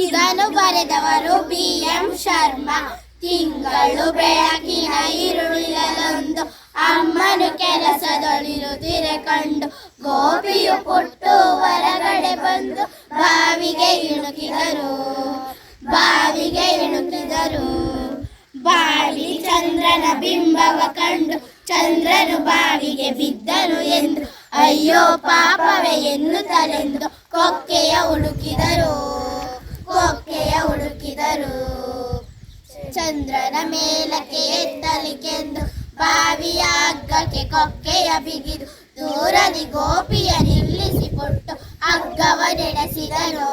ಇದನ್ನು ಬರೆದವರು B.M. ಶರ್ಮಾ. ತಿಂಗಳು ಬೆಳಕಿನ ಈರುಳಿನಲ್ಲೊಂದು ಅಮ್ಮನು ಕೆಲಸದೊಳಿರುತ್ತಿರೆ ಕಂಡು ಗೋಪಿಯು ಪುಟ್ಟು ಹೊರಗಡೆ ಬಂದು ಬಾವಿಗೆ ಇಣುಕಿದರು. ಬಾವಿ ಚಂದ್ರನ ಬಿಂಬವ ಕಂಡು ಚಂದ್ರನು ಬಾವಿಗೆ ಬಿದ್ದನು ಎಂದು ಅಯ್ಯೋ ಪಾಪವೇ ಎನ್ನುತ್ತಲೆಂದು ಕೊಕ್ಕೆಯ ಹುಡುಕಿದರು. ಚಂದ್ರನ ಮೇಲಕ್ಕೆ ಎತ್ತಲಿಕೆಂದು ಬಾವಿಯ ಹಗ್ಗಕ್ಕೆ ಕೊಕ್ಕೆಯ ಬಿಗಿದು ದೂರದಿ ಗೋಪಿಯ ನಿಲ್ಲಿಸಿಕೊಟ್ಟು ಹಗ್ಗವ ನೆನೆಸಿದನು.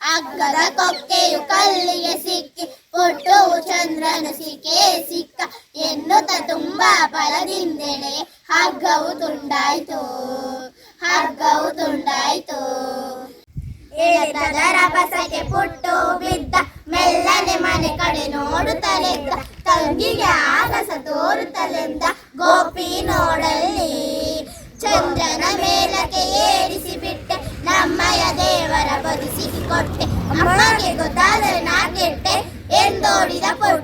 ಹಗ್ಗದ ಕೊಕ್ಕೆಯು ಕಲ್ಲಿಗೆ ಸಿಕ್ಕಿ ಪುಟ್ಟುವು ಚಂದ್ರನು ಸಿಕ್ಕ ಎನ್ನುತ್ತ ತುಂಬಾ ಬಲದಿಂದೆಳೆ ಹಗ್ಗವು ತುಂಡಾಯಿತು. ಎಳೆದರ ರಭಸಕ್ಕೆ ಪುಟ್ಟು ಬಿದ್ದ, ಮೆಲ್ಲನೆ ಮನೆ ಕಡೆ ನೋಡುತ್ತಲೆಂದ, ತಂಗಿಗೆ ಆಗಸ ತೋರುತ್ತಲೆಂದ ಗೋಪಿ ನೋಡಲ್ಲಿ. ಚಂದ್ರನ ಮೇಲಕ್ಕೆ ಏರಿಸಿ ಬಿಟ್ಟೆ, ನಮ್ಮಯ ದೇವರ ಬದುಕಿಸಿ ಕೊಟ್ಟೆ, ಅಮ್ಮಗೆ ಗೊತ್ತಾದರೆ ನಾ ಕೆಟ್ಟೆ ಎಂದೋಡಿದ ಪುಟ್ಟು.